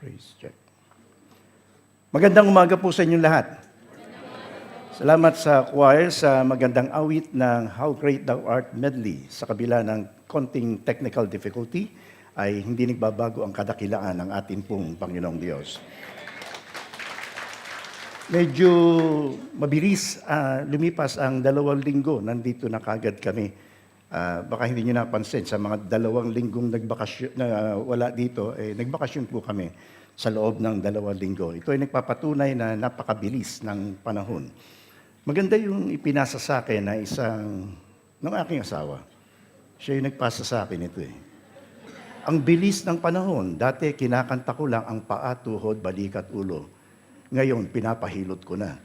Praise check. Magandang umaga po sa inyong lahat. Salamat sa choir sa magandang awit ng How Great Thou Art medley. Sa kabila ng konting technical difficulty, ay hindi nagbabago ang kadakilaan ng ating pong Panginoong Diyos. Medyo mabilis lumipas ang 2 linggo. Nandito na kagad kami. Baka hindi nyo napansin, sa mga 2 linggong nagbakasyon, na wala dito, nagbakasyon po kami sa loob ng 2 linggo. Ito ay nagpapatunay na napakabilis ng panahon. Maganda yung ipinasa sa akin na ng aking asawa. Siya yung nagpasa sa akin ito . Ang bilis ng panahon, dati kinakanta ko lang ang paa, tuhod, balikat, ulo. Ngayon, pinapahilot ko na.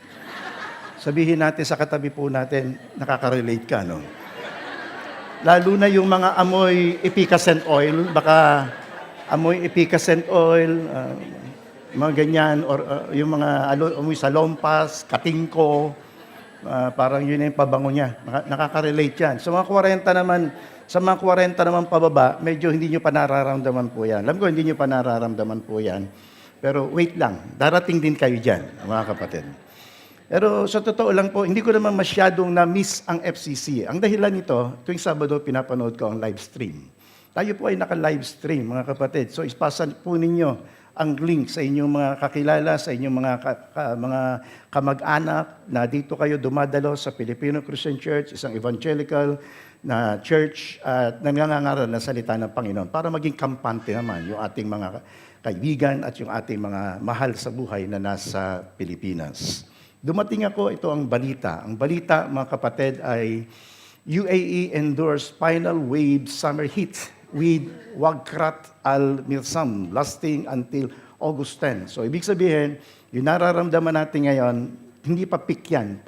Sabihin natin sa katabi po natin, nakaka-relate ka, no? Lalo na yung mga amoy efficacent oil, baka amoy efficacent oil, mga ganyan, or yung mga amoy salompas, katingko, parang yun yung pabango niya. Nakaka-relate yan. Sa mga 40 naman pababa, medyo hindi nyo pa nararamdaman po yan. Alam ko, hindi nyo pa nararamdaman po yan. Pero wait lang, darating din kayo dyan, mga kapatid. Pero sa totoo lang po, hindi ko naman masyadong na-miss ang FCC. Ang dahilan nito, tuwing Sabado, pinapanood ko ang live stream. Tayo po ay naka-live stream, mga kapatid. So, ispasa po ninyo ang link sa inyong mga kakilala, sa inyong mga kamag-anak na dito kayo dumadalo sa Filipino Christian Church, isang evangelical na church at nangangaral na salita ng Panginoon para maging kampante naman yung ating mga kaibigan at yung ating mga mahal sa buhay na nasa Pilipinas. Dumating ako, ito ang balita. Ang balita, mga kapatid, ay UAE endures final wave summer heat with Wagkrat al-Mirsam lasting until August 10. So, ibig sabihin, yung nararamdaman natin ngayon, hindi pa peak yan.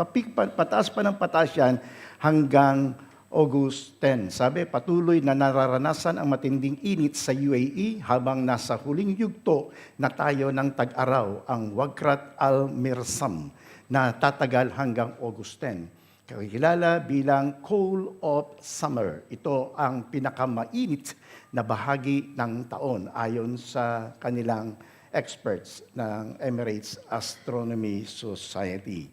Pataas pa ng pataas yan hanggang August 10. Sabi, patuloy na nararanasan ang matinding init sa UAE habang nasa huling yugto na tayo ng tag-araw, ang Wagkrat al-Mirsam, na tatagal hanggang August 10. Kakilala bilang Cold of Summer. Ito ang pinakamainit na bahagi ng taon ayon sa kanilang experts ng Emirates Astronomy Society.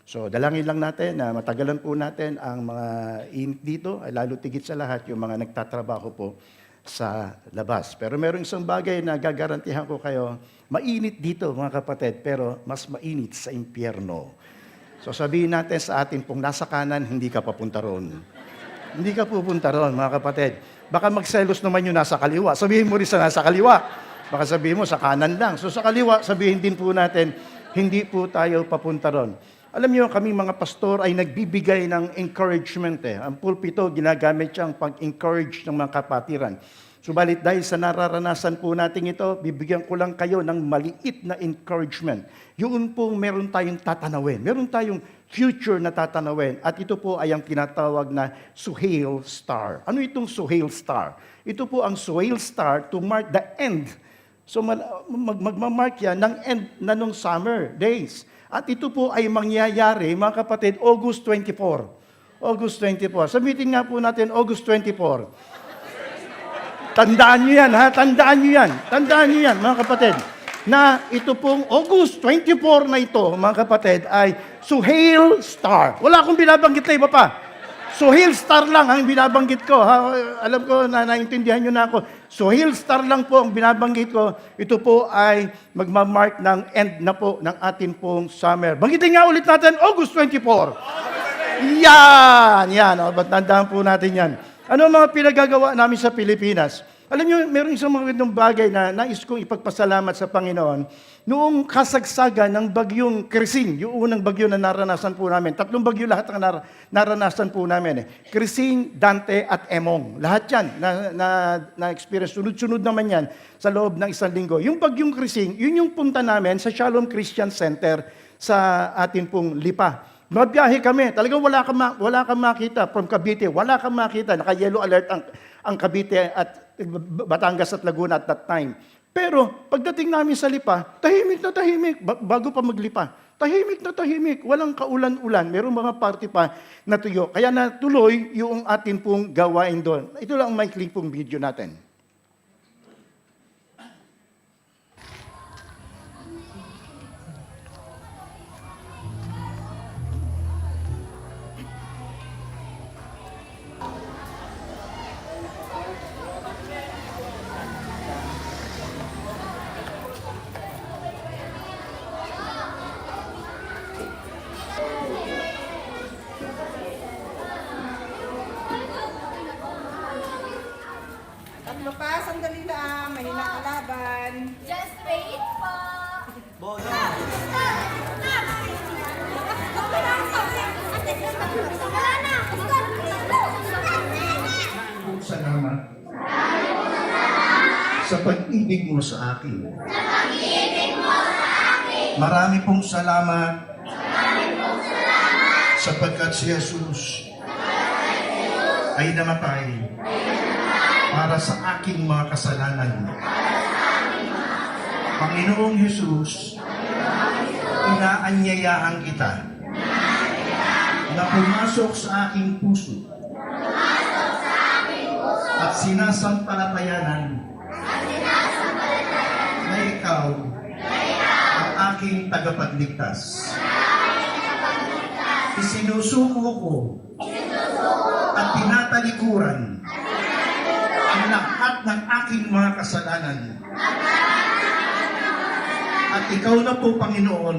So, dalangin lang natin na matagalan po natin ang mga init dito, lalo tigit sa lahat yung mga nagtatrabaho po sa labas. Pero meron isang bagay na gagarantihan ko kayo, mainit dito mga kapatid, pero mas mainit sa impyerno. So sabihin natin sa atin pong nasa kanan, hindi ka papunta ron. Hindi ka pupunta ron mga kapatid. Baka magselos naman yung nasa kaliwa. Sabihin mo rin sa nasa kaliwa. Baka sabihin mo sa kanan lang. So sa kaliwa, sabihin din po natin, hindi po tayo papunta ron. Alam niyo, kami mga pastor ay nagbibigay ng encouragement. Ang pulpito, ginagamit siyang pag-encourage ng mga kapatiran. Subalit dahil sa nararanasan po natin ito, bibigyan ko lang kayo ng maliit na encouragement. Yun po meron tayong tatanawin. Meron tayong future na tatanawin. At ito po ay ang tinatawag na Suhail Star. Ano itong Suhail Star? Ito po ang Suhail Star to mark the end. So magmamark yan ng end na nung summer days. At ito po ay mangyayari, mga kapatid, August 24. August 24. Sabihin nga po natin, August 24. Tandaan nyo yan, ha? Tandaan nyo yan. Tandaan nyo yan, mga kapatid. Na ito pong August 24 na ito, mga kapatid, ay Suhail Star. Wala akong binabanggit na iba pa. Suhail Star lang ang binabanggit ko. Ha? Alam ko na naintindihan nyo na ako. Suhail Star lang po ang binabanggit ko. Ito po ay magmamark ng end na po ng atin pong summer. Banggitin nga ulit natin, August 24. Yan. Ba't tandaan po natin yan? Ano ang mga pinagagawa namin sa Pilipinas? Alam niyo, meron isang magandang bagay na nais kong ipagpasalamat sa Panginoon. Noong kasagsagan ng bagyong Krising, yung unang bagyo na naranasan po namin, 3 bagyo lahat ang naranasan po namin. Krising, Dante, at Emong. Lahat yan na-experience. Sunod-sunod naman yan sa loob ng 1 linggo. Yung bagyong Krising, yun yung punta namin sa Shalom Christian Center sa atin pong Lipa. Mabiyahe kami. Talagang wala kang makita from Cavite. Wala kang makita. Naka-yellow alert ang Cavite at Batangas at Laguna at that time. Pero pagdating namin sa Lipa, tahimik na tahimik. Bago pa maglipa. Tahimik na tahimik. Walang kaulan-ulan. Merong mga party pa na tuyo. Kaya natuloy yung atin pong gawain doon. Ito lang ang maikling pong video natin. Ulo pa, sandali lang. Mahina kalaban. Just wait po. Salamat sa pag-ibig mo sa akin. Marami pong salamat sapagkat si Jesus ay namatay para sa aking mga kasalanan. Panginoong Jesus, inaanyayahan kita na pumasok sa aking puso at sinasampalatayanan na ikaw ang aking tagapagligtas. Isinusuko ko at tinatalikuran ang lahat ng aking mga kasalanan. At ikaw na po, Panginoon,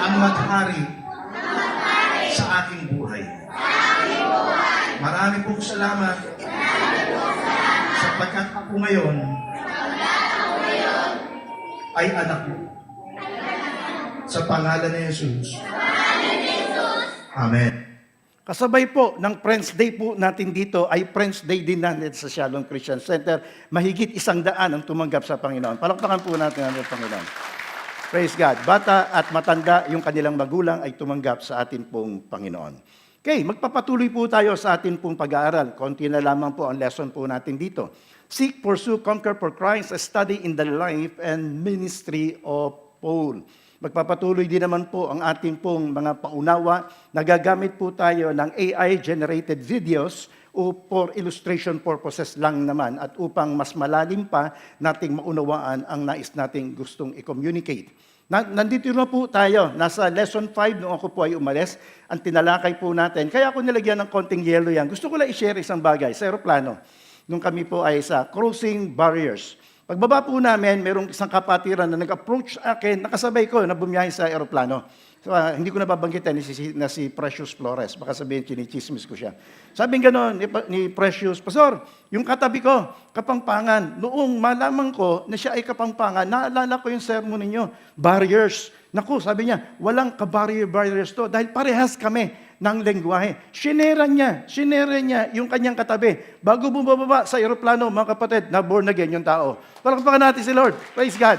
ang maghari sa aking buhay. Marami pong salamat sapagkat ako ngayon ay anak mo. Sa pangalan ni Jesus. Amen. Kasabay po ng Friends Day po natin dito ay Friends Day din natin sa Shalom Christian Center. Mahigit 100 ang tumanggap sa Panginoon. Palakpakan po natin ang Panginoon. Praise God. Bata at matanda, yung kanilang magulang ay tumanggap sa atin pong Panginoon. Okay, magpapatuloy po tayo sa atin pong pag-aaral. Konti na lamang po ang lesson po natin dito. Seek, pursue, conquer for Christ, a study in the life and ministry of Paul. Magpapatuloy din naman po ang ating pong mga paunawa. Nagagamit po tayo ng AI-generated videos o for illustration purposes lang naman at upang mas malalim pa nating maunawaan ang nais nating gustong i-communicate. Nandito na po tayo, nasa lesson 5 noong ako po ay umalis, ang tinalakay po natin. Kaya ako nilagyan ng konting yellow yan. Gusto ko lang i-share isang bagay sa aeroplano. Nung kami po ay sa crossing barriers. Pagbaba po namin, merong isang kapatiran na nag-approach sa akin, nakasabay ko na bumiyahe sa aeroplano. So, hindi ko nababanggitan na si Precious Flores. Baka sabihin, chinichismis ko siya. Sabi gano'n ni Precious, Pastor, yung katabi ko, Kapampangan, noong malaman ko na siya ay Kapampangan, naalala ko yung sermon ninyo, barriers. Naku, sabi niya, walang ka-barriers to dahil parehas kami ng lengguwahe. Sinera niya yung kanyang katabi. Bago bumababa sa aeroplano, mga kapatid, na born again yung tao. Palakpakan natin si Lord. Praise God.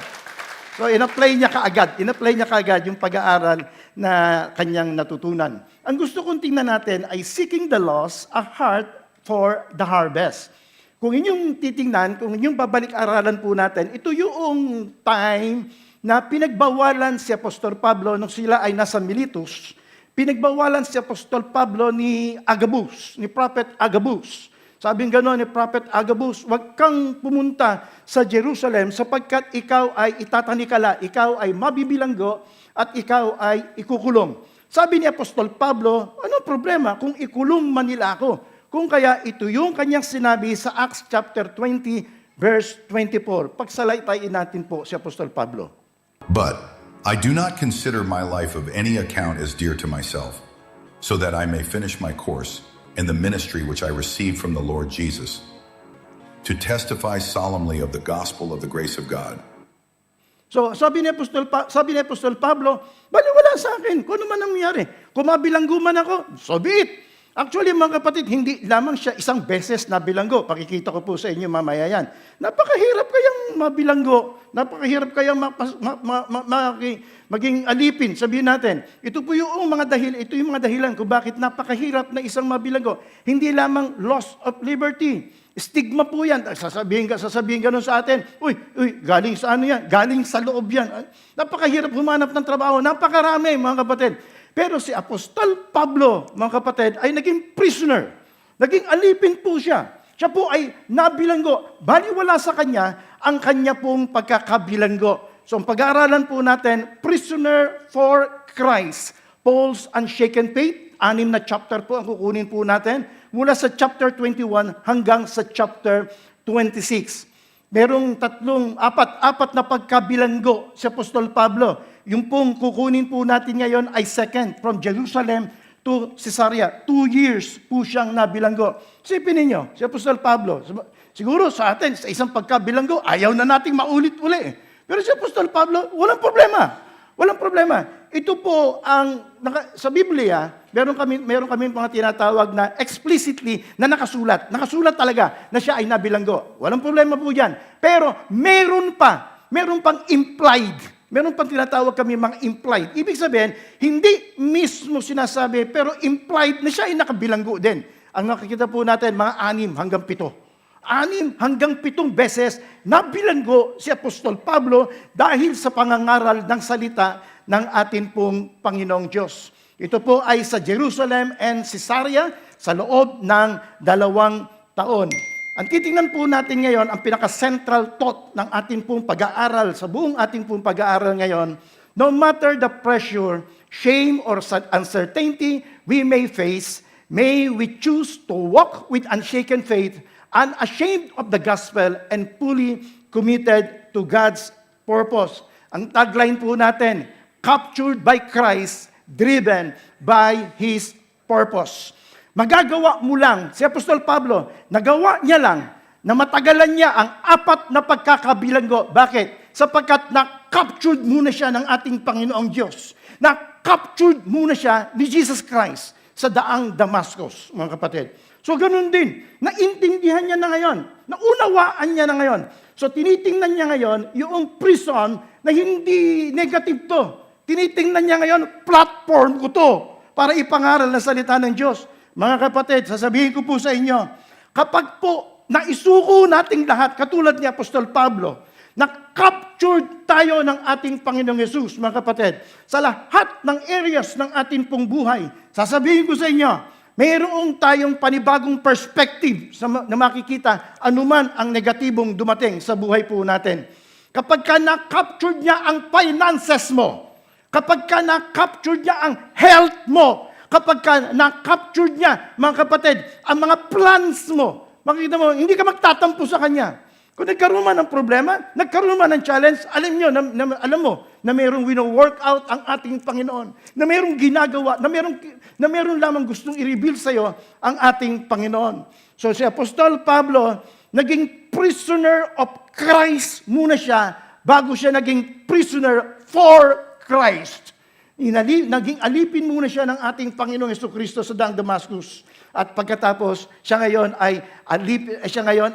So, in-apply niya kaagad yung pag-aaral na kanyang natutunan. Ang gusto kong tingnan natin ay seeking the lost, a heart for the harvest. Kung inyong titingnan, kung inyong babalik-aralan po natin, ito yung time na pinagbawalan si Apostol Pablo nung sila ay nasa Miletus. Pinagbawalan si Apostol Pablo ni Agabus, ni Prophet Agabus. Sabing gano'n ni Prophet Agabus, huwag kang pumunta sa Jerusalem sapagkat ikaw ay itatanikala, ikaw ay mabibilanggo at ikaw ay ikukulong. Sabi ni Apostol Pablo, ano problema kung ikulong man nila ako? Kung kaya ito yung kanyang sinabi sa Acts chapter 20 verse 24. Pagsalaytayin natin po si Apostol Pablo. But I do not consider my life of any account as dear to myself, so that I may finish my course in the ministry which I received from the Lord Jesus, to testify solemnly of the gospel of the grace of God. So, sabi ni Apostol Pablo, baliwala sa akin, kung ano man ang nangyari. Kung mabilanggo man ako, so be it. Actually, mga kapatid, hindi lamang siya isang beses na bilanggo. Pakikita ko po sa inyo mamaya yan. Napakahirap kayang mabilanggo. Napakahirap kayang maging alipin. Sabihin natin, ito yung mga dahilan kung bakit napakahirap na isang mabilanggo. Hindi lamang loss of liberty. Stigma po yan. Sasabihin ganun sa atin, uy, galing sa ano yan? Galing sa loob yan. Napakahirap humanap ng trabaho. Napakarami, mga kapatid. Pero si Apostol Pablo, mga kapatid, ay naging prisoner. Naging alipin po siya. Siya po ay nabilanggo. Baliwala sa kanya ang kanya pong pagkakabilanggo. So ang pag-aaralan po natin, Prisoner for Christ. Paul's Unshaken Faith. 6 na chapter po ang kukunin po natin. Mula sa chapter 21 hanggang sa chapter 26. Merong apat na pagkabilanggo si Apostol Pablo. Yung pong kukunin po natin ngayon ay second, from Jerusalem to Caesarea. 2 years po siyang nabilanggo. Isipin ninyo, si Apostol Pablo, siguro sa atin, sa isang pagkabilanggo, ayaw na nating maulit-uli. Pero si Apostol Pablo, walang problema. Walang problema. Ito po ang, sa Biblia, meron kami mga tinatawag na explicitly na nakasulat. Nakasulat talaga na siya ay nabilanggo. Walang problema po yan. Pero meron pang implied. Meron pang tinatawag kami mga implied. Ibig sabihin, hindi mismo sinasabi, pero implied na siya ay nakabilanggo din. Ang nakikita po natin, mga 6 hanggang 7. 6 hanggang 7 beses nabilanggo si Apostol Pablo dahil sa pangangaral ng salita ng atin pong Panginoong Diyos. Ito po ay sa Jerusalem and Caesarea sa loob ng 2 taon. Ang titingnan po natin ngayon, ang pinaka-central thought ng atin pong pag-aaral, sa buong ating pong pag-aaral ngayon, no matter the pressure, shame, or uncertainty we may face, may we choose to walk with unshaken faith, unashamed of the gospel, and fully committed to God's purpose. Ang tagline po natin, captured by Christ, driven by His purpose. Magagawa mo lang, si Apostol Pablo, nagawa niya lang na matagalan niya ang 4 na pagkakabilanggo. Bakit? Sapagkat na-captured muna siya ng ating Panginoong Diyos. Na-captured muna siya ni Jesus Christ sa daang Damascus, mga kapatid. So ganun din, naintindihan niya na ngayon, naunawaan niya na ngayon. So tinitingnan niya ngayon yung prison na hindi negative to. Tinitingnan niya ngayon, platform ko to para ipangaral na salita ng Diyos. Mga kapatid, sasabihin ko po sa inyo, kapag po naisuko nating lahat, katulad ni Apostol Pablo, na-captured tayo ng ating Panginoong Yesus, mga kapatid, sa lahat ng areas ng ating pong buhay, sasabihin ko sa inyo, mayroong tayong panibagong perspective na makikita anuman ang negatibong dumating sa buhay po natin. Kapag ka na-captured niya ang finances mo, kapag ka na-captured niya ang health mo, kapag ka na-captured niya, mga kapatid, ang mga plans mo, makikita mo, hindi ka magtatampo sa kanya. Kung nagkaroon man ng problema, nagkaroon man ng challenge, alam mo na mayroong wino-work out ang ating Panginoon, na mayroong ginagawa, na mayroong lamang gustong i-reveal sa iyo ang ating Panginoon. So si Apostol Pablo, naging prisoner of Christ muna siya bago siya naging prisoner for Christ. Naging alipin muna siya ng ating Panginoong Jesucristo sa daang Damascus. At pagkatapos, siya ngayon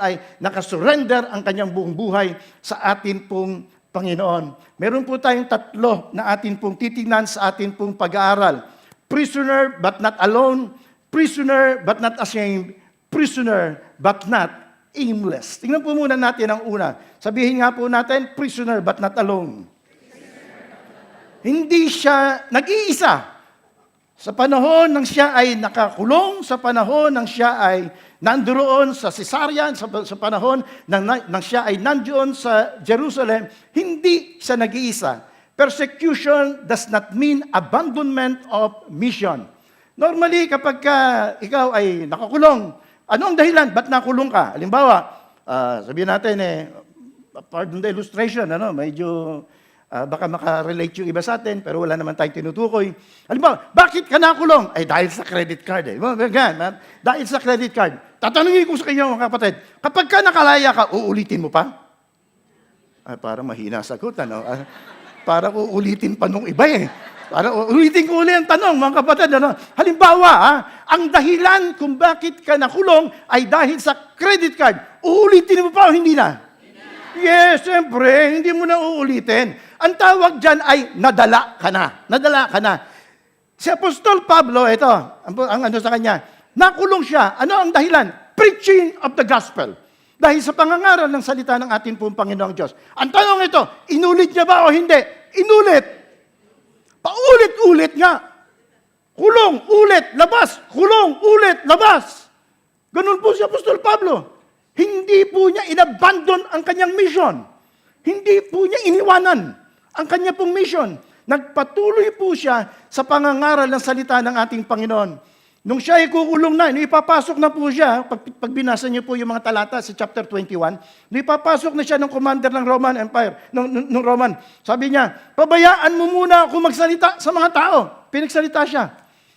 ay nakasurrender ang kanyang buong buhay sa atin pong Panginoon. Meron po tayong 3 na atin pong titignan sa atin pong pag-aaral. Prisoner but not alone, prisoner but not ashamed, prisoner but not aimless. Tingnan po muna natin ang una. Sabihin nga po natin, prisoner but not alone. Hindi siya nag-iisa. Sa panahon ng siya ay nakakulong, sa panahon ng siya ay nandoon sa Caesarea, sa panahon ng siya ay nandoon sa Jerusalem, hindi siya nag-iisa. Persecution does not mean abandonment of mission. Normally, kapag ikaw ay nakakulong, ano ang dahilan? Ba't nakulong ka? Halimbawa, sabihin natin pardon the illustration, medyo baka makarelate yung iba sa atin, pero wala naman tayong tinutukoy. Halimbawa, bakit ka nakulong? Ay, dahil sa credit card. Dahil sa credit card. Tatanungin ko sa inyo, mga kapatid, kapag ka nakalaya ka, uulitin mo pa? Ay, parang mahina sagot, para uulitin pa nung iba Para uulitin ko ulit ang tanong, mga kapatid. Halimbawa, ang dahilan kung bakit ka nakulong ay dahil sa credit card. Uulitin mo pa o hindi na? Yes, siyempre, hindi mo na uulitin. Ang tawag dyan ay nadala ka na. Nadala ka na. Si Apostol Pablo, ito, ang ano sa kanya, nakulong siya. Ano ang dahilan? Preaching of the gospel. Dahil sa pangangaral ng salita ng ating pong Panginoong Diyos. Ang tanong ito, inulit niya ba o hindi? Inulit. Paulit-ulit nga. Kulong, ulit, labas. Kulong, ulit, labas. Ganun po si Apostol Pablo. Hindi po niya inabandon ang kanyang mission. Hindi po niya iniwanan ang kanya pong mission. Nagpatuloy po siya sa pangangaral ng salita ng ating Panginoon. Nung siya ay kukulong na, ipapasok na po siya, pag binasa niyo po yung mga talata sa chapter 21, ipapasok na siya ng commander ng Roman Empire, ng Roman. Sabi niya, pabayaan mo muna ako magsalita sa mga tao. Pinagsalita siya.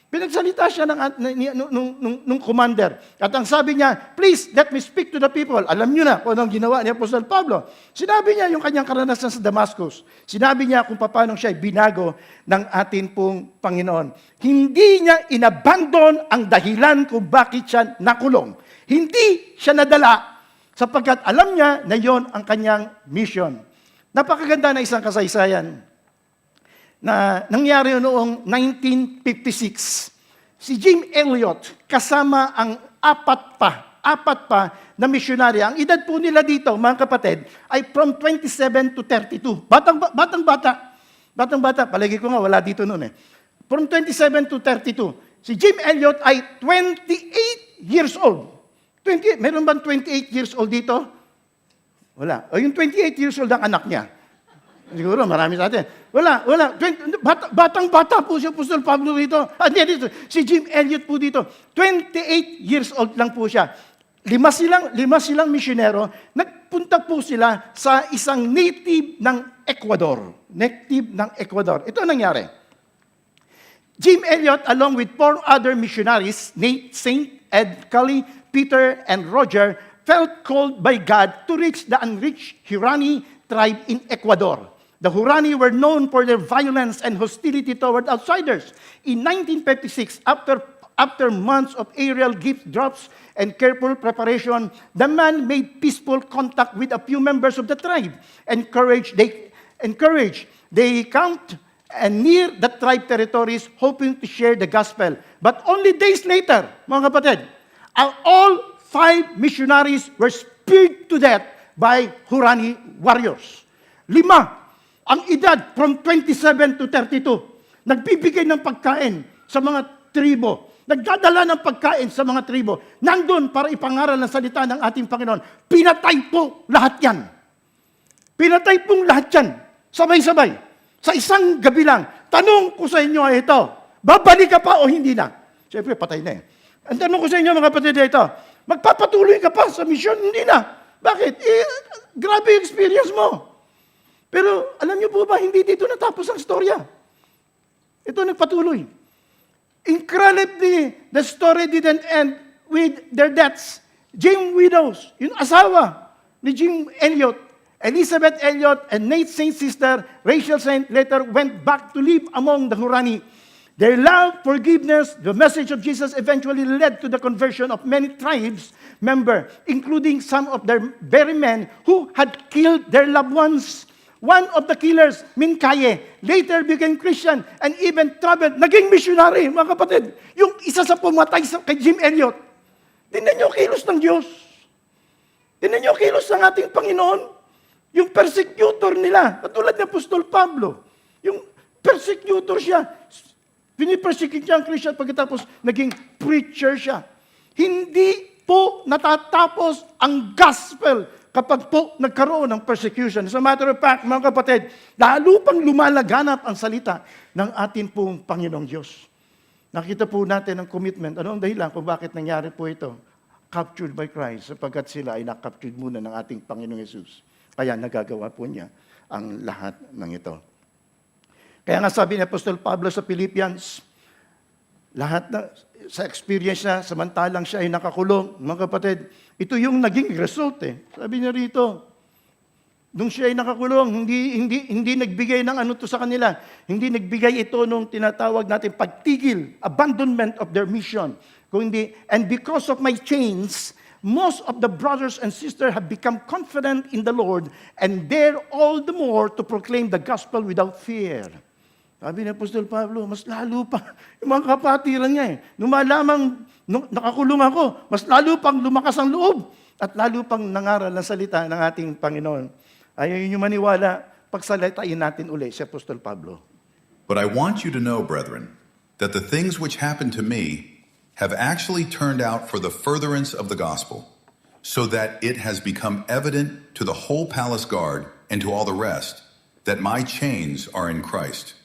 Pinagsalita siya nung commander. At ang sabi niya, please, let me speak to the people. Alam niyo na kung anong ginawa ni Apostol Pablo. Sinabi niya yung kanyang karanasan sa Damascus. Sinabi niya kung paano siya binago ng atin pong Panginoon. Hindi niya inabandon ang dahilan kung bakit siya nakulong. Hindi siya nadala sapagkat alam niya na yon ang kanyang mission. Napakaganda na isang kasaysayan na nangyari noong 1956. Si Jim Elliot kasama ang apat pa na misyonary. Ang edad po nila dito, mga kapatid, ay from 27 to 32. Batang-bata, palagi ko nga wala dito noon eh. From 27 to 32. Si Jim Elliot ay 28 years old. Meron bang 28 years old dito? Wala. O yung 28 years old ang anak niya. Siguro, marami sa atin. Wala. Batang-bata po si Apostol Pablo dito. Dito. Si Jim Elliot po dito. 28 years old lang po siya. Lima silang misyonero. Nagpunta po sila sa isang native ng Ecuador. Ito ang nangyari. Jim Elliot, along with 4 other missionaries, Nate, Saint, Ed, Cully, Peter, and Roger, felt called by God to reach the unreached Hurani tribe in Ecuador. The Hurani were known for their violence and hostility toward outsiders. In 1956, after months of aerial gift drops and careful preparation, the man made peaceful contact with a few members of the tribe. They camped and near the tribe territories, hoping to share the gospel. But only days later, mga kapatid, all 5 missionaries were speared to death by Hurani warriors. 5 ang edad from 27 to 32. Nagbibigay ng pagkain sa mga tribo. Nagdadala ng pagkain sa mga tribo. Nandun para ipangaral ng salita ng ating Panginoon. Pinatay po lahat yan. Pinatay pong lahat yan. Sabay-sabay. Sa isang gabi lang. Tanong ko sa inyo ito. Babalik ka pa o hindi na? Siyempre, patay na eh. Ang tanong ko sa inyo mga kapatid ito. Magpapatuloy ka pa sa mission? Hindi na. Bakit? Grabe yung experience mo. Pero alam niyo po ba, hindi dito natapos ang storya. Ito nagpatuloy. Incredibly, the story didn't end with their deaths. Jim Widows, yung asawa ni Jim Elliot, Elizabeth Elliot, and Nate Saint's sister, Rachel Saint, later went back to live among the Hurani. Their love, forgiveness, the message of Jesus eventually led to the conversion of many tribes members, including some of their very men who had killed their loved ones. One of the killers, Min Kaye, later became Christian and even traveled, naging missionary, mga kapatid. Yung isa sa pumatay kay Jim Elliot. Tingnan niyo kilos ng Diyos. Tingnan niyo kilos ng ating Panginoon. Yung persecutor nila, katulad ni Apostol Pablo. Yung persecutor siya. Pinipersecute niya ang Christian pagkatapos naging preacher siya. Hindi po natatapos ang gospel kapag po nagkaroon ng persecution. As a matter of fact, mga kapatid, lalo pang lumalaganap ang salita ng ating pong Panginoong Diyos. Nakita po natin ang commitment. Ano ang dahilan kung bakit nangyari po ito? Captured by Christ, sapagkat sila ay nakaptured muna ng ating Panginoong Yesus. Kaya nagagawa po niya ang lahat ng ito. Kaya nga sabi ni Apostol Pablo sa Philippians, lahat na sa experience niya, samantalang siya ay nakakulong, mga kapatid, ito yung naging result eh. Sabi niya rito, nung siya ay nakakulong, hindi nagbigay ng ano to sa kanila. Hindi nagbigay ito nung tinatawag natin pagtigil, abandonment of their mission. Kundi, and because of my chains, most of the brothers and sisters have become confident in the Lord and dare all the more to proclaim the gospel without fear. Sabi ni Apostol Pablo, mas lalo pa, yung mga kapatiran niya eh. Nung malamang nakakulong ako, mas lalo pang lumakas ang loob at lalo pang nangaral ng salita ng ating Panginoon. Ayaw niyo maniwala, pagsalitain natin uli si Apostol Pablo. But I want you to know, brethren, that the things which happened to me have actually turned out for the furtherance of the gospel, so that it has become evident to the whole palace guard and to all the rest that my chains are in Christ.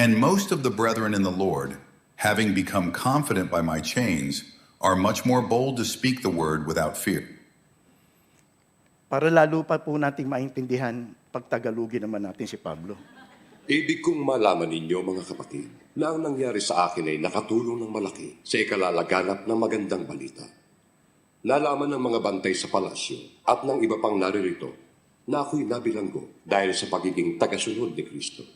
And most of the brethren in the Lord, having become confident by my chains, are much more bold to speak the word without fear. Para lalo pa po nating maintindihan, pagtagalugin naman natin si Pablo. Ibig kong malaman ninyo, mga kapatid, na ang nangyari sa akin ay nakatulong ng malaki sa ikalalaganap ng magandang balita. Nalaman ng mga bantay sa palasyo at ng iba pang naririto na ako'y nabilanggo dahil sa pagiging tagasunod ni Kristo.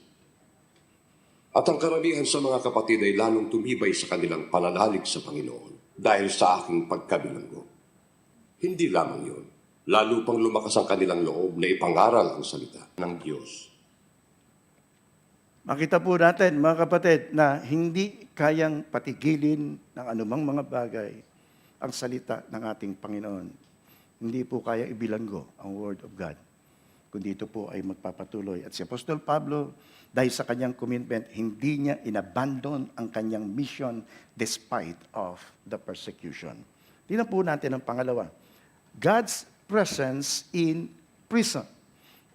At ang karamihan sa mga kapatid ay lalong tumibay sa kanilang pananalig sa Panginoon dahil sa aking pagkabilanggo. Hindi lamang yun, lalo pang lumakas ang kanilang loob na ipangaral ang salita ng Diyos. Makita po natin, mga kapatid, na hindi kayang patigilin ng anumang mga bagay ang salita ng ating Panginoon. Hindi po kaya ibilanggo ang Word of God, kundi ito po ay magpapatuloy. At si Apostol Pablo, dahil sa kanyang commitment, hindi niya inabandon ang kanyang mission despite of the persecution. Tingnan po natin ang pangalawa. God's presence in prison.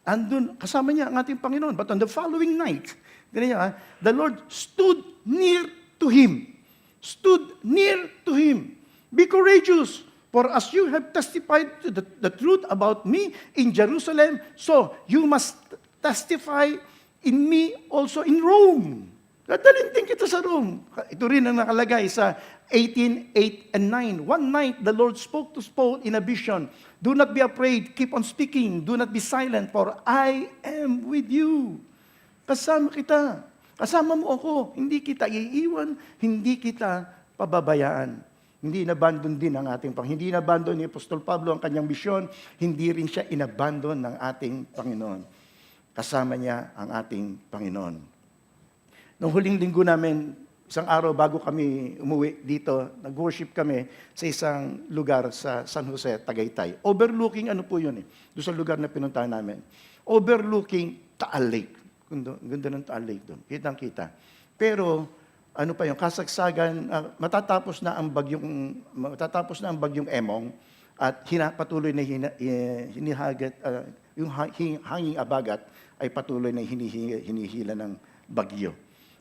Andun, kasama niya ang ating Panginoon. But on the following night, the Lord stood near to him. Stood near to him. Be courageous, for as you have testified to the truth about me in Jerusalem, so you must testify in me also in Rome. Dadalhin din kita sa Rome. Ito rin ang nakalagay sa 18:8 and 9. One night, the Lord spoke to Paul in a vision. Do not be afraid, keep on speaking, do not be silent, for I am with you. Kasama kita. Kasama mo ako. Hindi kita iiwan, hindi kita pababayaan. Hindi inabandon din ang ating Panginoon. Hindi inabandon ni Apostol Pablo ang kanyang misyon. Hindi rin siya inabandon ng ating Panginoon. Kasama niya ang ating Panginoon. Noong huling linggo namin, isang araw bago kami umuwi dito, nag-worship kami sa isang lugar sa San Jose, Tagaytay. Overlooking, ano po yun eh? Doon sa lugar na pinuntahan namin. Overlooking Taal Lake. Ganda ng Taal Lake doon. Kitang-kita. Pero, ano pa yung kasagsagan, matatapos na ang bagyong Emong at patuloy na hinihagat, yung hanging abagat ay patuloy na hinihila ng bagyo.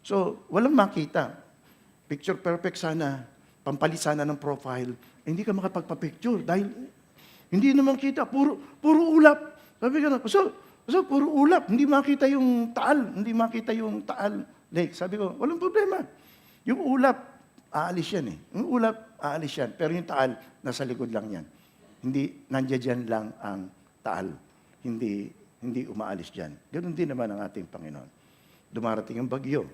So, walang makita. Picture perfect sana, pampalit sana ng profile. Hindi ka makapagpa-picture dahil hindi naman kita, puro ulap. Sabi ko na, so puro ulap, hindi makita yung Taal, hindi makita yung Taal Lake. Sabi ko, walang problema. Yung ulap, aalis yan eh. Yung ulap, aalis yan. Pero yung Taal, nasa likod lang yan. Hindi, nandiyan lang ang Taal. Hindi umaalis dyan. Ganun din naman ang ating Panginoon. Dumarating ang bagyo.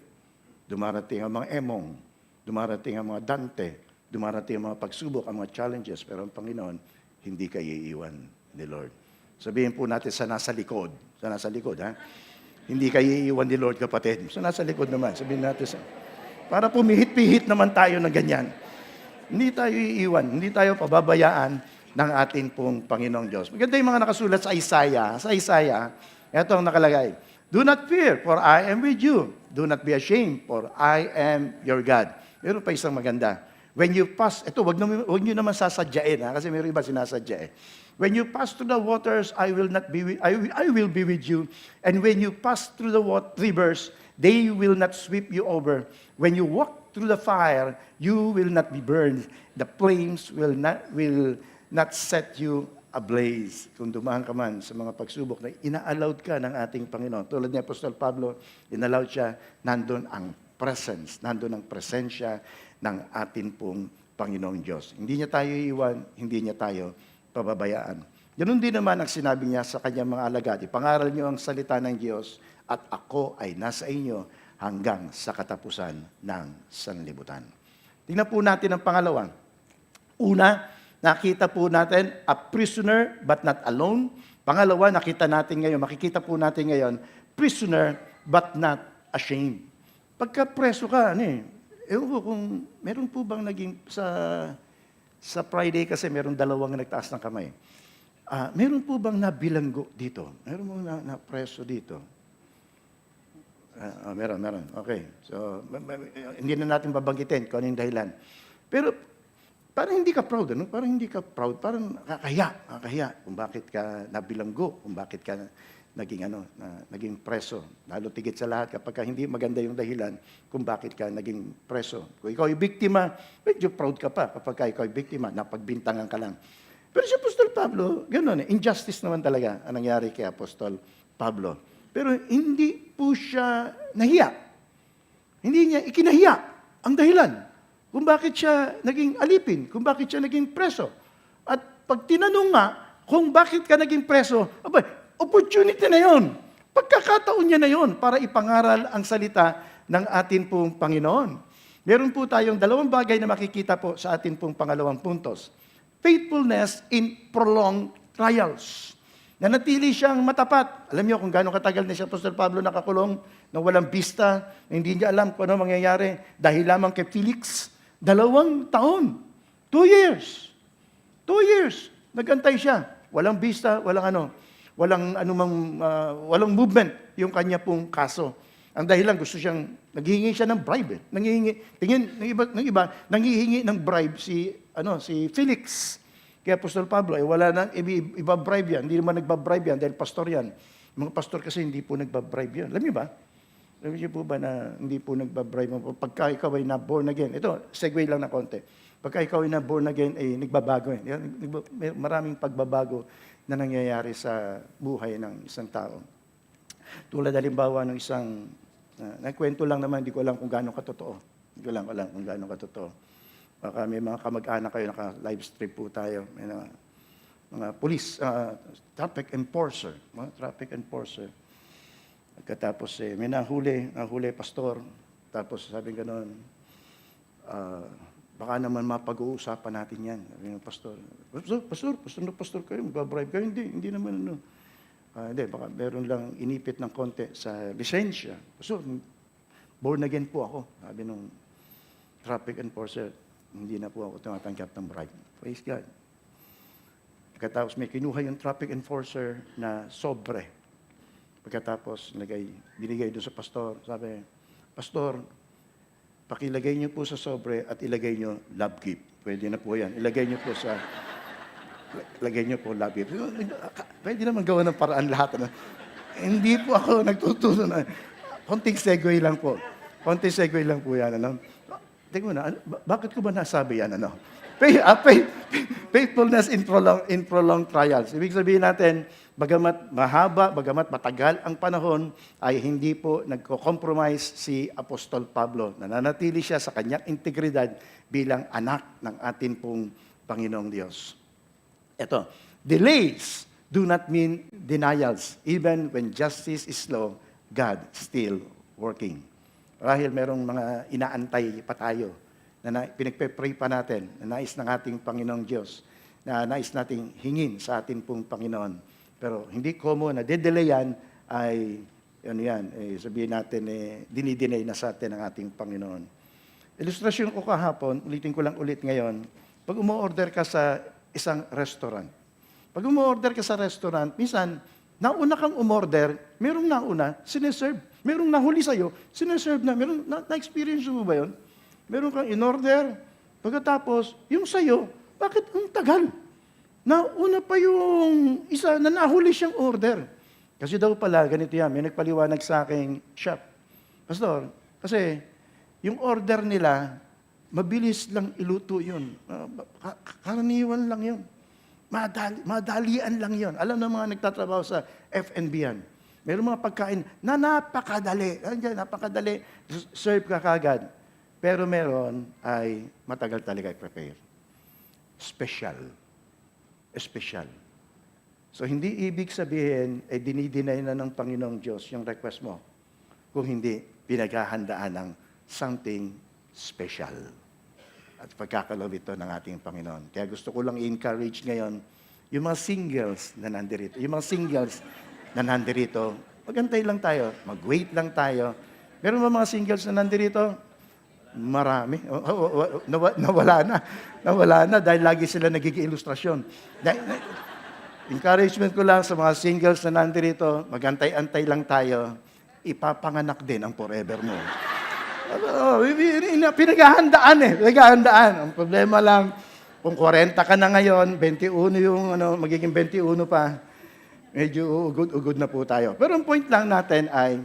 Dumarating ang mga Emong. Dumarating ang mga Dante. Dumarating ang mga pagsubok, ang mga challenges. Pero ang Panginoon, hindi ka iiwan ni Lord. Sabihin po natin sa nasa likod. Sa nasa likod, ha? Hindi ka iiwan ni Lord, kapatid. Sa nasa likod naman. Sabihin natin para pumihit-pihit naman tayo ng ganyan. Hindi tayo iiwan, hindi tayo pababayaan ng ating pong Panginoong Diyos. Maganda yung mga nakasulat sa Isaiah. Sa Isaiah, ito ang nakalagay. Do not fear, for I am with you. Do not be ashamed, for I am your God. Meron pa isang maganda. When you pass, ito, wag nyo naman sasadyain, ha? Kasi meron iba sinasadya eh. When you pass through the waters, I will be with you. And when you pass through the rivers, they will not sweep you over. When you walk through the fire, you will not be burned. The flames will not set you ablaze. Kung dumaan ka man sa mga pagsubok na ina-allowed ka ng ating Panginoon. Tulad ni Apostol Pablo, ina-allowed siya, nandun ang presence, nandun ang presensya ng ating pong Panginoong Diyos. Hindi niya tayo iiwan, hindi niya tayo pababayaan. Ganun din naman ang sinabi niya sa kanyang mga alagad. Ipangaral niyo ang salita ng Diyos at ako ay nasa inyo hanggang sa katapusan ng sanlibutan. Tingnan po natin ang pangalawa. Una, nakita po natin a prisoner but not alone. Pangalawa, makikita po natin ngayon, prisoner but not ashamed. Pagka preso ka, ewan ko kung meron po bang naging sa Friday kasi meron dalawang nagtaas ng kamay. Meron po bang nabilanggo dito? Meron mo na preso dito? Meron. Okay. So, hindi na natin babanggitin kung ano yung dahilan. Pero, parang hindi ka proud, ano? Parang hindi ka proud. Parang kakahiya kung bakit ka nabilanggo, kung bakit ka naging preso. Lalo tigit sa lahat kapag hindi maganda yung dahilan kung bakit ka naging preso. Kung ikaw ay biktima, medyo proud ka pa kapag ikaw ay biktima, napagbintangan ka lang. Pero si Apostol Pablo, gano'n injustice naman talaga ang nangyari kay Apostol Pablo. Pero hindi po siya nahiya. Hindi niya ikinahiya ang dahilan kung bakit siya naging alipin, kung bakit siya naging preso. At pag tinanong nga kung bakit ka naging preso, abay, opportunity na yon. Pagkakataon niya na yon para ipangaral ang salita ng atin pong Panginoon. Meron po tayong dalawang bagay na makikita po sa atin pong pangalawang puntos. Faithfulness in prolonged trials. Nanatili siyang matapat. Alam niyo kung gaano katagal na si Apostol Pablo nakakulong, na walang bista, na hindi niya alam kung ano mangyayari dahil lamang kay Felix. 2 taon. 2 years. 2 years. Nagantay siya. Walang bista, walang walang movement yung kanya pong kaso. Ang dahilan gusto siyang naghihingi siya ng bribe. Ng iba nanghihingi ng bribe si Felix. Kaya Apostol Pablo wala nang iba-bribe yan. Hindi naman nagba-bribe yan dahil pastor yan. Mga pastor kasi hindi po nagba-bribe yan. Alam niyo ba? Alam niyo po ba na hindi po nagba-bribe? Pagka ikaw ay na-born again. Ito, segue lang na konti. Pagka ikaw ay na-born again, ay nagbabago yan. Maraming pagbabago na nangyayari sa buhay ng isang tao. Tulad halimbawa ng isang, nagkwento lang naman, hindi ko alam kung gaano katotoo. Hindi ko lang alam kung gaano katotoo. Baka may mga kamag-anak kayo, naka-live stream po tayo. May mga police, traffic enforcer. Mga traffic enforcer. Pagkatapos may nahuli pastor. Tapos sabi gano'n, baka naman mapag-uusapan natin yan. Sabi ng pastor, pastor kayo, magbabribe kayo. Hindi naman hindi, baka meron lang inipit ng konti sa lisensya. So, born again po ako. Sabi nung traffic enforcer, hindi na po ako tumatanggap ng bribe. Praise God. Pagkatapos may kinuha yung traffic enforcer na sobre. Pagkatapos binigay doon sa pastor. Sabi, Pastor, pakilagay niyo po sa sobre at ilagay niyo love gift. Pwede na po yan. Ilagay niyo po love gift. Pwede naman gawa ng paraan lahat. Hindi po ako nagtutunan. Konting segue lang po. Konting segue lang po yan. Tingnan mo na, bakit ko ba nasabi yan? Faithfulness in prolonged trials. Ibig sabihin natin, bagamat mahaba, bagamat matagal ang panahon, ay hindi po nagko-compromise si Apostol Pablo. Nananatili siya sa kanyang integridad bilang anak ng atin pong Panginoong Diyos. Ito, delays do not mean denials. Even when justice is slow, God still working. Dahil merong mga inaantay pa tayo na pinagpe-pray pa natin, na nais ng ating Panginoong Diyos, na nais nating hingin sa ating pong Panginoon. Pero hindi common na dedelayan ay sabihin natin, dinidinay na sa atin ng ating Panginoon. Ilustrasyon ko kahapon, ulitin ko lang ulit ngayon, pag umu-order ka sa isang restaurant. Pag umu-order ka sa restaurant, minsan, nauna kang umorder, merong nauna, sineserve. Merong nahuli sa'yo, sineserve na. Na-experience mo ba yun? Meron kang in-order, pagkatapos, yung sa'yo, bakit ang tagal? Nauna pa yung isa na nahuli siyang order. Kasi daw pala, ganito yan, may nagpaliwanag sa aking shop. Pastor, kasi yung order nila, mabilis lang iluto yun. Karaniwan lang yun. Madalian lang yun. Alam ng mga nagtatrabaho sa F&B yan. Meron mga pagkain na napakadali. Napakadali. Serve ka kagad. Pero meron ay matagal talaga i-prepare. Special. So hindi ibig sabihin ay dinidinay na ng Panginoong Diyos yung request mo. Kung hindi, pinaghahandaan ng something special. At pagkakalob ito ng ating Panginoon. Kaya gusto ko lang i-encourage ngayon yung mga singles na nandirito. Magantay lang tayo. Mag-wait lang tayo. Meron ba mga singles na nandirito? Marami. Nawala na dahil lagi sila nagiging ilustrasyon. Encouragement ko lang sa mga singles na nandirito, magantay-antay lang tayo, ipapanganak din ang forever mo. Pinaghahandaan. Ang problema lang, kung 40 ka na ngayon, 21 yung, magiging 21 pa, medyo ugod na po tayo. Pero ang point lang natin ay,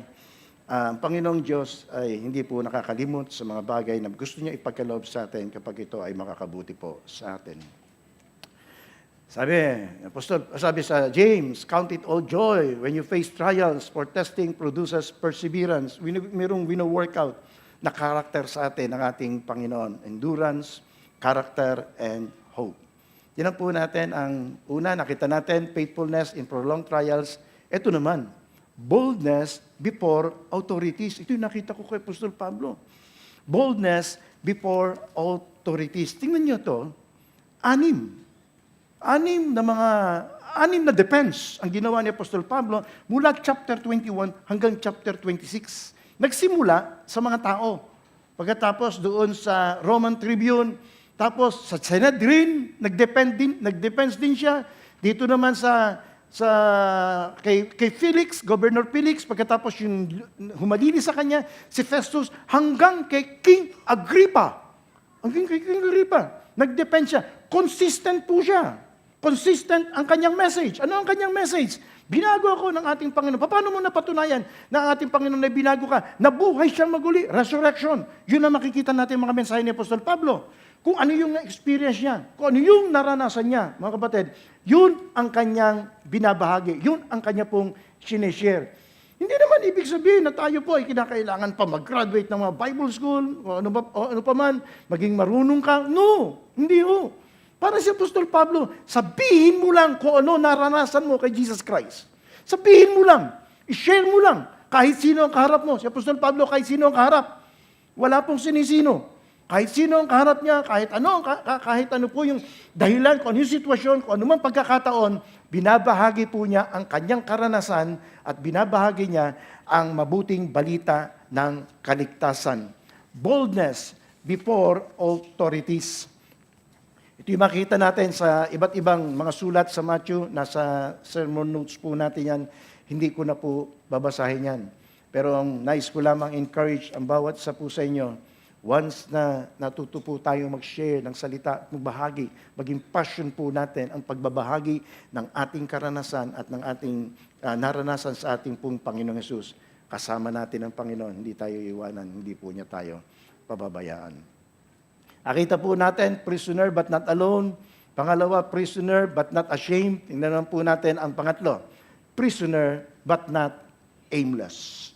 ang Panginoong Diyos ay hindi po nakakalimot sa mga bagay na gusto niya ipagkaloob sa atin kapag ito ay makakabuti po sa atin. Sabi sa James, count it all joy when you face trials, for testing produces perseverance. Merong wino-workout na character sa atin ng ating Panginoon. Endurance, character, and hope. Yan ang po natin ang una, nakita natin, faithfulness in prolonged trials. Ito naman, boldness before authorities. Ito yung nakita ko kay Apostol Pablo. Boldness before authorities. Tingnan nyo to, anim na defense ang ginawa ni Apostol Pablo mula chapter 21 hanggang chapter 26. Nagsimula sa mga tao. Pagkatapos doon sa Roman Tribune, tapos sa Sanhedrin, nag-defense din siya. Dito naman kay Felix, Governor Felix, pagkatapos yung humalili sa kanya, si Festus, hanggang kay King Agrippa. Hanggang kay King Agrippa. Nag-defend siya. Consistent po siya. Consistent ang kanyang message. Ano ang kanyang message? Binago ako ng ating Panginoon. Paano mo napatunayan na ang ating Panginoon na binago ka? Nabuhay siyang maguli. Resurrection. Yun ang makikita natin mga mensahe ni Apostol Pablo. Kung ano yung experience niya, kung ano yung naranasan niya, mga kapatid, yun ang kanyang binabahagi. Yun ang kanya pong sineshare. Hindi naman ibig sabihin na tayo po ay kinakailangan pa mag-graduate ng mga Bible school, o ano pa man, maging marunong ka. No, hindi ho. Para si Apostol Pablo, sabihin mo lang kung ano naranasan mo kay Jesus Christ. Sabihin mo lang, i-share mo lang, kahit sino ang kaharap mo. Si Apostol Pablo, kahit sino ang kaharap. Wala pong sinisino. Kahit sino ang kaharap niya, kahit ano po yung dahilan, kung ano yung sitwasyon, kung ano man pagkakataon, binabahagi po niya ang kanyang karanasan at binabahagi niya ang mabuting balita ng kaligtasan. Boldness before authorities. Ito yung makita natin sa iba't ibang mga sulat sa Matthew, nasa sermon notes po natin yan, hindi ko na po babasahin yan. Pero ang nais ko lamang encourage ang bawat isa po sa inyo, once na natuto po tayo mag-share ng salita at magbahagi, maging passion po natin ang pagbabahagi ng ating karanasan at ng ating naranasan sa ating pong Panginoong Hesus. Kasama natin ang Panginoon, hindi tayo iwanan, hindi po niya tayo pababayaan. Nakita po natin, prisoner but not alone. Pangalawa, prisoner but not ashamed. Tingnan naman po natin ang pangatlo, prisoner but not aimless.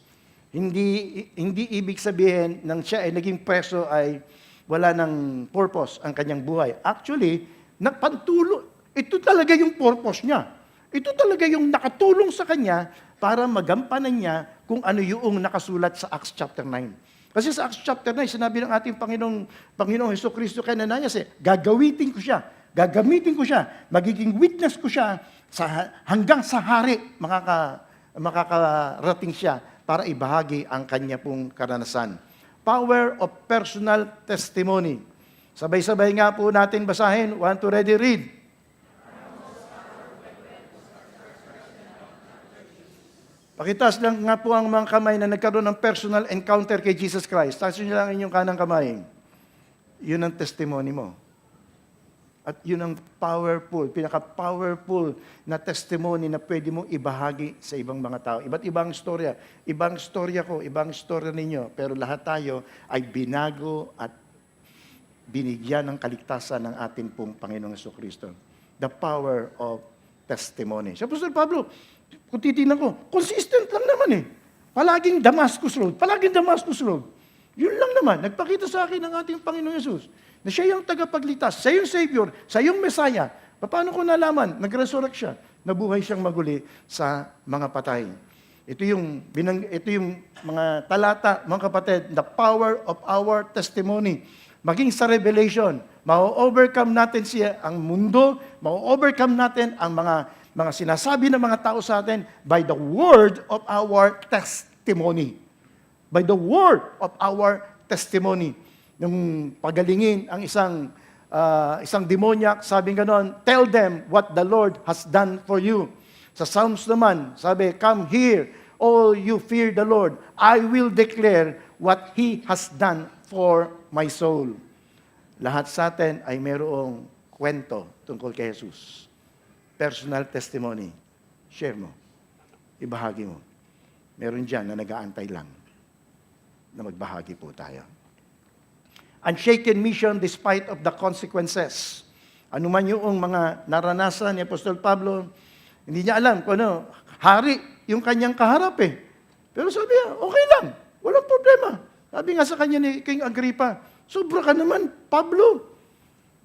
Hindi ibig sabihin nang siya ay naging preso ay wala ng purpose ang kanyang buhay. Actually, nagpantulo. Ito talaga yung purpose niya. Ito talaga yung nakatulong sa kanya para magampanan niya kung ano yung nakasulat sa Acts chapter 9. Kasi sa Acts chapter 9, sinabi ng ating Panginoong Hesukristo kay Ananias, gagamitin ko siya, magiging witness ko siya hanggang sa hari makakarating siya para ibahagi ang kanya pong karanasan. Power of personal testimony. Sabay-sabay nga po natin basahin. 1, 2, ready, read. Pakitaas lang nga po ang mga kamay na nagkaroon ng personal encounter kay Jesus Christ. Taas nyo lang inyong kanang kamay. Yun ang testimony mo. At yun ang powerful, pinaka-powerful na testimony na pwede mong ibahagi sa ibang mga tao. Iba't ibang storya. Ibang storya ko, ibang storya ninyo. Pero lahat tayo ay binago at binigyan ng kaligtasan ng ating pong Panginoong Jesucristo. The power of testimony. Sa Apostol Pablo, kung titignan ko, consistent lang naman eh. Palaging Damascus Road. Yun lang naman. Nagpakita sa akin ng ating Panginoong Yesus na siya yung tagapagligtas, siya yung Savior, siya yung Messiah. Paano ko nalaman? Nag-resurrect siya. Nabuhay siyang maguli sa mga patay. Ito yung mga talata, mga kapatid, the power of our testimony. Maging sa Revelation, ma-overcome natin ang mundo, ma-overcome natin ang mga sinasabi ng mga tao sa atin by the word of our testimony. By the word of our testimony. Nung pagalingin ang isang demoniac, sabi ganon, tell them what the Lord has done for you. Sa Psalms naman, sabi, come here, all you fear the Lord. I will declare what He has done for my soul. Lahat sa atin ay mayroong kwento tungkol kay Jesus. Personal testimony. Share mo. Ibahagi mo. Meron dyan na nag-aantay lang na magbahagi po tayo. Unshaken mission despite of the consequences. Ano man yung mga naranasan ni Apostol Pablo, hindi niya alam kung ano, hari yung kanyang kaharap eh. Pero sabi niya, okay lang, walang problema. Sabi nga sa kanya ni King Agrippa, sobra ka naman, Pablo.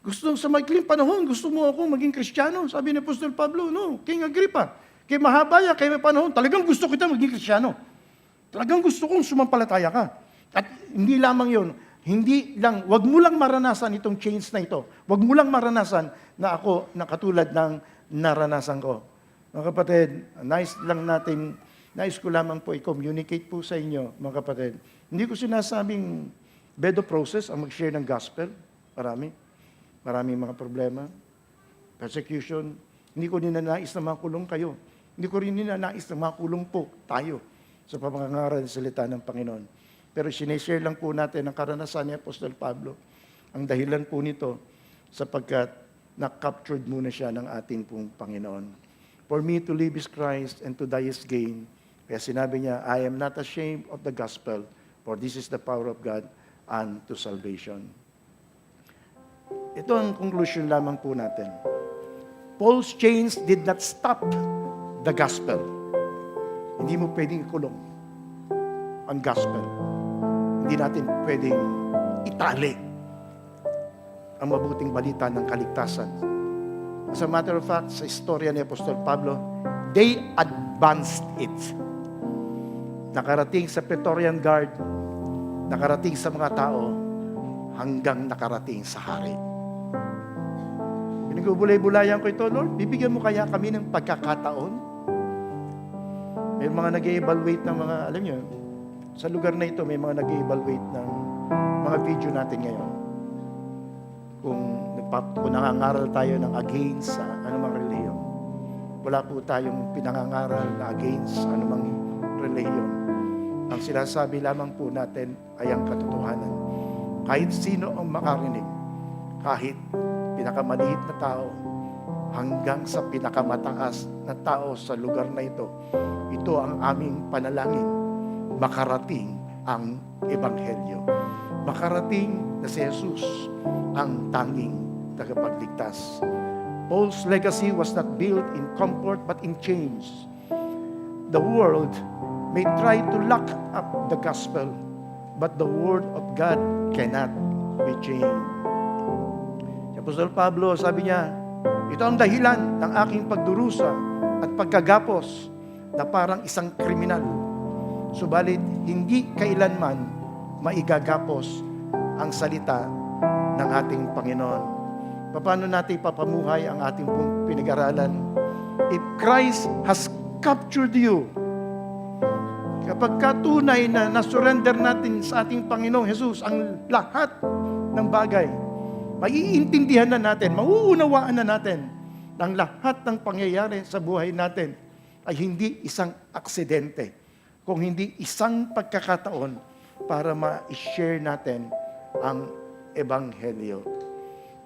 Gusto sa maikling panahon, gusto mo ako maging Kristiyano? Sabi ni Apostol Pablo, no, King Agrippa. Kay mahabaya, kay may panahon, talagang gusto kita maging Kristiyano. Talagang gusto kong sumampalataya ka. At hindi lamang yon, hindi lang, wag mo lang maranasan itong change na ito. Wag mo lang maranasan na ako na katulad ng naranasan ko. Mga kapatid, nais ko lamang po i-communicate po sa inyo, mga kapatid. Hindi ko sinasabing bedo process ang mag-share ng gospel. Maraming mga problema, persecution. Hindi ko ninanais na makulong kayo. Hindi ko rin ninanais na makulong po tayo sa pamangaral ng salita ng Panginoon. Pero sineshare lang po natin ang karanasan ni Apostol Pablo. Ang dahilan po nito sapagkat na-captured muna siya ng ating pong Panginoon. For me to live is Christ and to die is gain. Kaya sinabi niya, I am not ashamed of the gospel, for this is the power of God unto salvation. Ito ang conclusion lamang po natin. Paul's chains did not stop the gospel. Hindi mo pwedeng ikulong ang gospel. Hindi natin pwedeng itali ang mabuting balita ng kaligtasan. As a matter of fact, sa istorya ni Apostol Pablo, they advanced it. Nakarating sa Praetorian Guard, nakarating sa mga tao, hanggang nakarating sa hari. Pinagubulay-bulayan ko ito, Lord, bibigyan mo kaya kami ng pagkakataon? May mga nag-evaluate ng mga, alam nyo, sa lugar na ito, may mga nag-evaluate ng mga video natin ngayon. Kung nangangaral tayo ng against sa anumang reliyon. Wala po tayong pinangangaral na against sa anumang reliyon. Ang sinasabi lamang po natin ay ang katotohanan. Kahit sino ang makarinig, kahit pinakamaliit na tao, hanggang sa pinakamataas na tao sa lugar na ito, ito ang aming panalangin, makarating ang Ebanghelyo. Makarating na si Jesus ang tanging tagapagligtas. Paul's legacy was not built in comfort but in chains. The world may try to lock up the gospel, but the word of God cannot be chained. Si Apostol Pablo, sabi niya, ito ang dahilan ng aking pagdurusa at pagkagapos na parang isang kriminal. Subalit, hindi kailanman maigagapos ang salita ng ating Panginoon. Paano natin ipapamuhay ang ating pong pinag-aralan? If Christ has captured you, kapag katunay na nasurrender natin sa ating Panginoong Jesus ang lahat ng bagay, maiintindihan na natin, mauunawaan na natin ang lahat ng pangyayari sa buhay natin ay hindi isang aksidente, kung hindi isang pagkakataon para ma-share natin ang Ebanghelyo.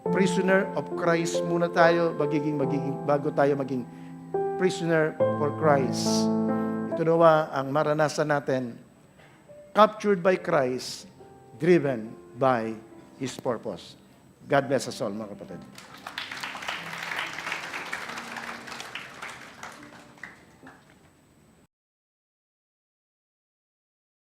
Prisoner of Christ muna tayo, bago tayo maging prisoner for Christ. Ito nawa ang maranasan natin, captured by Christ, driven by His purpose. God bless us all, mga kapatid.